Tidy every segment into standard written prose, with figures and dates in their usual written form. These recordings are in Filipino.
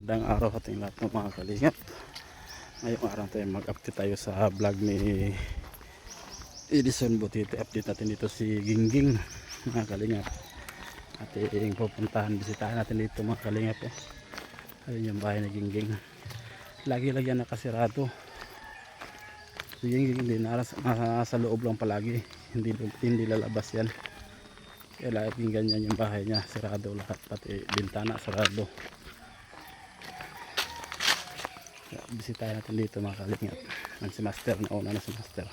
Magandang araw sa ating lahat ng mga kalingap. Ngayong araw tayo mag-update tayo sa vlog ni Edison Butite. Update natin dito si Gingging mga kalingap. Ating pupuntahan, bisitahan natin dito mga kalingap. Ayun yung bahay ni Gingging. Lagi-lagi yan nakasirado. Si Gingging hindi nasa loob lang palagi. Hindi lalabas yan. Kaya laging ganyan yung bahay niya. Sirado lahat, pati bintana sarado. Bisitahin natin dito mga kalingap. Si Master, nauna na si Master.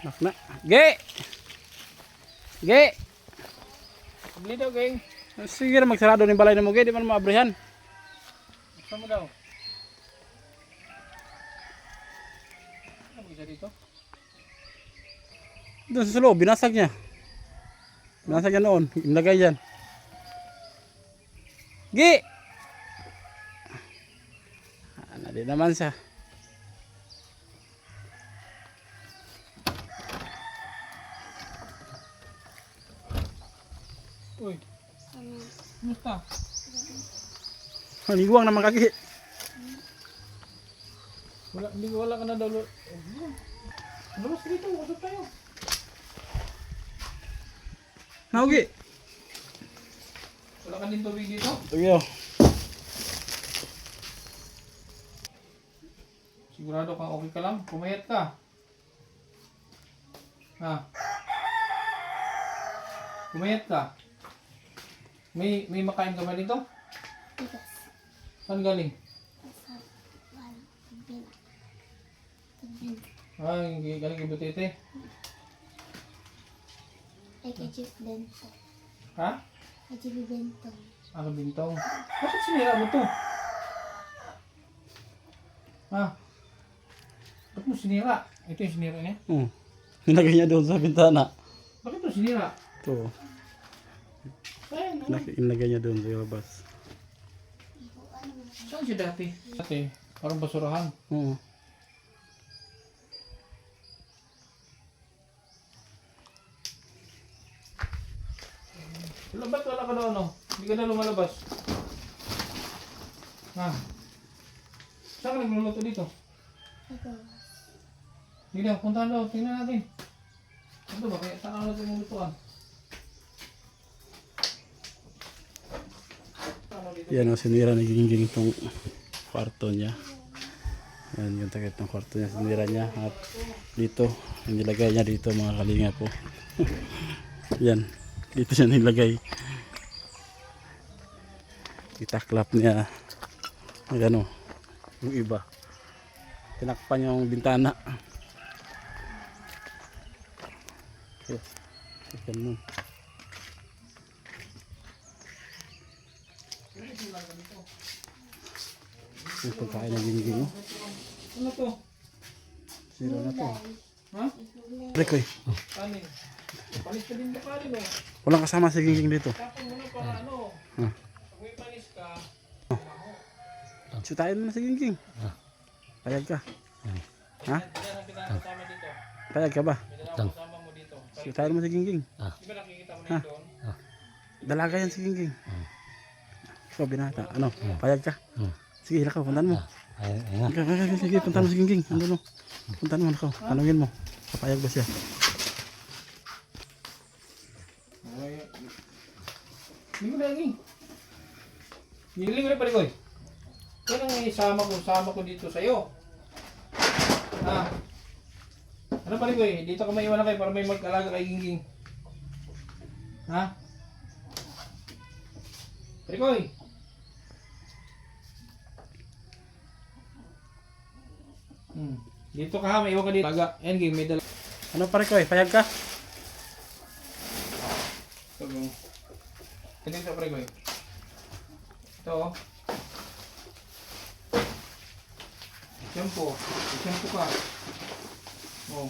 Nak na. Ge! Ge! Bili daw, geng. Sige na magsarado ng balay na mo, Ge. Di man maabrihan. Gusto mo daw? Ano bisa dito? Doon sa loob, binasag niya. Binasag niya noon. Inlagay yan. Gi! Di naman siya. Uy. Musta? Maliguang naman kaki. Wala ka na daw. Labas dito, usap tayo. Naugi. Wala ka din tubig dito? Sige. Sigurado kang okay ka lang? Pumayat ka. Ha? Pumayat ka. May makain ka ba dito? Bigas. Saan galing? Sa bin. Bin. Ay, galing kay Butete. Ay kay Jeep Bento. Ha? Kay Jeep Bento. Ako bintong. Bakit sinira mo to? Ha? Ba't mo sinira? Ito yung sinira niya? Nilagay niya doon sa bintana. Bakit mo sinira? Ito. Ay, ano? Nilagay niya doon sa labas. Saan siya dati? Dati, parang basurahan. Oo. Ba't wala ka na ano? Hindi ka na lumalabas. Ha? Saan ka nagluluto dito? Ito. Hindi na, puntahan daw. Tingnan natin. Ano ba? Kaya saan ka natin yung lutuan? Yan o, sinira ni Gingging itong kwarto niya. Yan yung takit ng kwarto niya, sinira niya. At dito, nilagay niya dito mga kalingap po. Yan, dito siya nilagay. Itaklap niya. Ayan o, yung iba. Tinakpan yung bintana. Yes, ikan mo. Yung pagkain ng Gingging. Ano to? Sira na to. Ha? Rekoy, Kanin. Panis ka din ba kanin oh? walang kasama si Gingging dito. Tapon mo na para ano? Ah. Pag may panis ka, Sitayin mo na si Gingging. Payag ka. Ha? yan ang pinakasama dito. Payag ka ba? May dalawang kasama mo dito. Sitayin mo si Gingging. Di ba nakikita mo na yun doon? Dalaga yan si Gingging. Ikaw binata. Ano? Payag ka? Sige, hilak ka. Puntan mo. Sige, puntan mo si Gingging. Ano no? Puntan mo. Tanungin mo. Papayag ba siya? Hindi mo lagi. Hiling mo na pala ko eh. Yan ang isama ko dito sa'yo. Ha? Ano pala ko eh? Dito ka maiwan na kayo para may mag-alaga kay Gingging. Ha? Parikoy! Dito ka ha, may iwan ka dito. Alaga. Yan, Ging, may dala. Ano pare ko eh? Payag ka? Ito, Ging. Ito yung Parikoy. Ito, oh. Shampoo. Shampoo ka. Oh.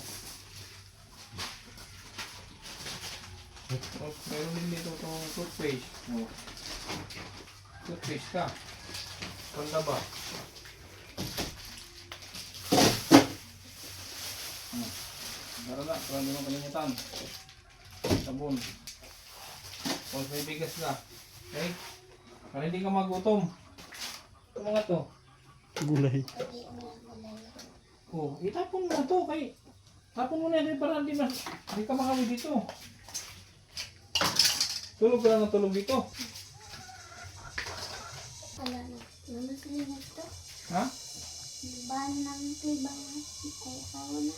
Tapos, meron din dito itong toothpaste. Oh. Toothpaste ka. Panlaba. Para na, para hindi mo kalimutan. Sabon. Tapos may bigas na. Okay? Para hindi ka magutom. Ito mga to. Gulay. Pwede mo lang gulay. Oh, itapon mo na to kay tapon mo na yan para hindi ka makawi dito. Tulog ka lang ng tulog dito. Wala na. Namasali na ito. Ha? Bahan namin ito ibang ay asawa na.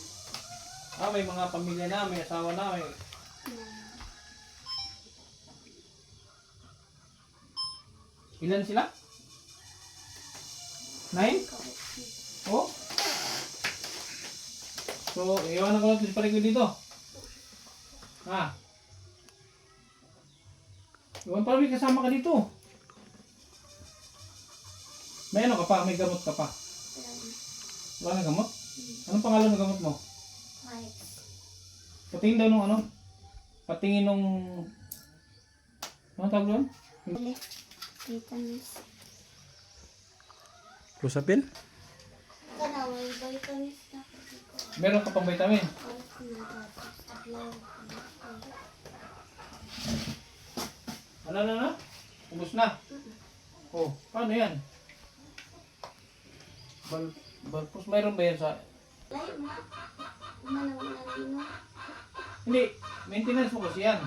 Ah, may mga pamilya na, may asawa na, may... Ilan sila? 9? Oh? So, iwanan ko lang ito si Parigoy dito. Ha? Iwan pa rin, kasama ka dito. May ano ka pa? May gamot ka pa? Wala na gamot? Anong pangalan ng gamot mo? Patingin daw nung ano? Patingin nung... Ano tawag doon? Vitamins. Kusapin? Kanaway, vitamins na ko. Meron ka pang vitamin? Alas na tapos. Aglaw. Ano? Ubus na? Oh, paano yan? Balpos mayroon ba yan sa... Layo na. Umalaw na lino. Hindi, maintenance mo kasi yan.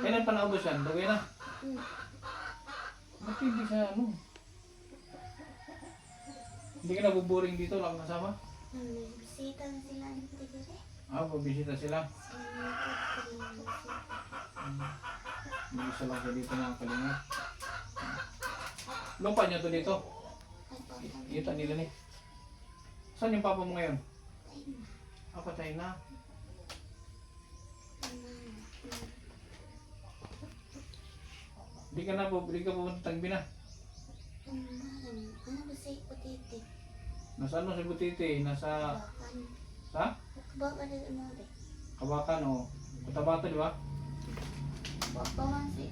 Kailan pa naubos yan? Dugay na? Ba't hindi sa ano? Hindi ka nabuboring dito, lang kasama? Bisita na sila ng tigre. Ah, babisita sila. Hindi isa lang siya dito mga kalingat. Lupa niyo to dito? Kita nila ni. Saan yung papa mo ngayon? Ah, patay na. Hindi ka pupunta Tagbi na. Ano ba sa ipotite? Nasa ano si Butiti? Nasa... Bakan. Sa? Baka na ano ba? Kabakan o Cotabato, di ba? Bawan si...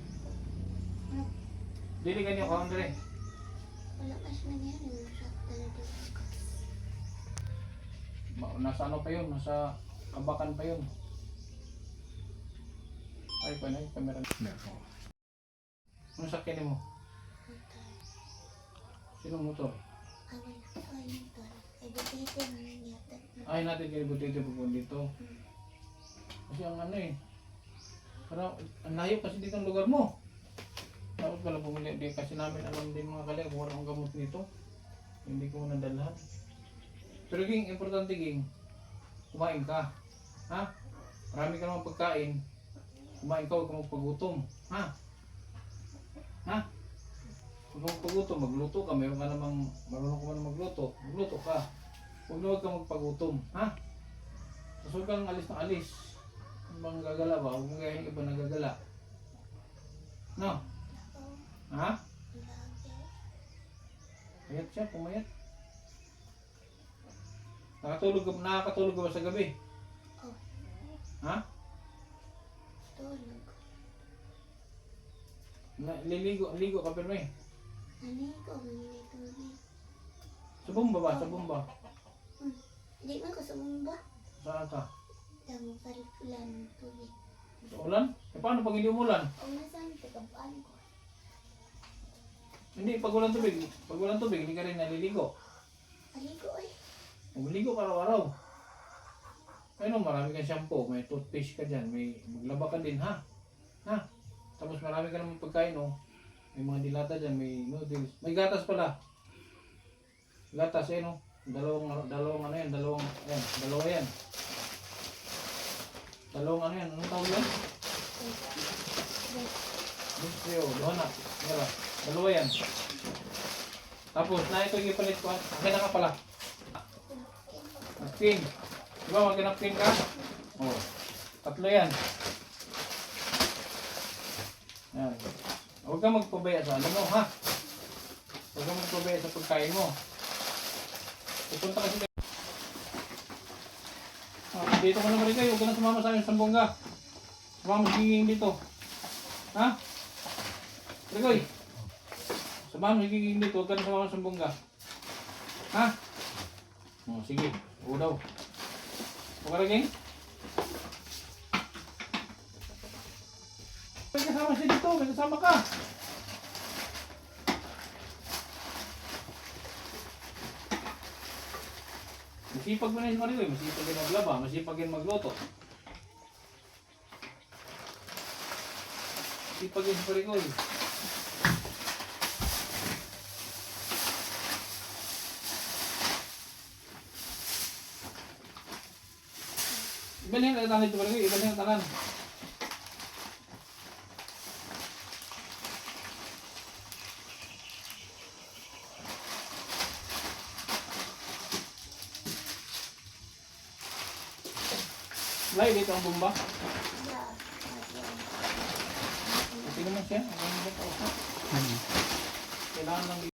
Ano? Dili ganyan ko, Andre. Wala pa siya nangyari. Nasa talaga. Nasa ano pa yun? Nasa Kabakan pa yun. Ay pa na yung camera. Ano sakyan mo? Sinong motor? Ano na? Ay, ito. Ay, butite na nangyatag. Ay natin kay Butiti pupunta dito. Kasi ang ano eh. Parang ang layo kasi dito ang lugar mo. Dapat pala pumili. Di kasi namin alam din mga kalia kung walang gamot nito. Hindi ko nadalhan. Pero Ging, importante Ging. Kumain ka. Ha? Marami ka naman pagkain. Kumain ka, huwag ka magpagutom. Ha? Ha? Huwag ka magpagutom. Magluto ka. Mayroon ka namang marunong ka man magluto. Magluto ka. Huwag ka magpagutom. Ha? Tapos huwag kang alis na alis. Ano bang gagala ba? Huwag mong gayahin iba na gagala. No? Ha? Payat siya, pumayat. Nakakatulog ka ba sa gabi? Oh. Ha? Tulog. Ligo ka pero eh. Ano ko? Maniligo na. Sa bomba ba? Sa bomba? Hindi man ko sa mumba. Saan ka? Damo paripulan ng tubig. Sa ulan? Eh paano pag hindi umulan? O nasaan tagapaan ko? Hindi, pag walang tubig. Pag walang tubig, hindi ka rin naliligo. Aligo ay. Magligo ka araw-araw. Ano, marami kang shampoo, may toothpaste ka dyan, may maglaba ka din, ha? Ha? Tapos marami ka naman pagkain, oh. May mga dilata dyan, may noodles. May gatas pala. Gatas, eh, no? Dalawang ano yan, dalawa yan. Dalawang ano yan, anong tawag yan? Bisyo, doon na. Diba? Dalawa yan. Tapos, na ito yung ipalit ko, akin na ka pala. Napkin. Diba mag-napkin ka? Oh. Tatlo yan. Yan. Huwag kang magpabaya sa ano mo, ha? Huwag kang magpabaya sa pagkain mo. Pupunta kasi dito. Dito ka na rin kayo. Huwag ka na sumama sa amin sa bongga. Sumama sa giging dito. Ha? Rigoy. Sumama sa giging dito. Huwag ka na sumama sa bongga. Ha? Oh, sige. Oo daw. Huwag ka rin, May kasama siya dito, may kasama ka. Masipag mo na yung Marigoy, masipag din maglaba, masipag din magluto. Masipag din si Marigoy. Ibalhin ang tanan ito Marigoy, ibalhin ang tanan. Lai, dito ang bomba. Yeah. Kasi naman siya, ang bomba pa. Kailangan lang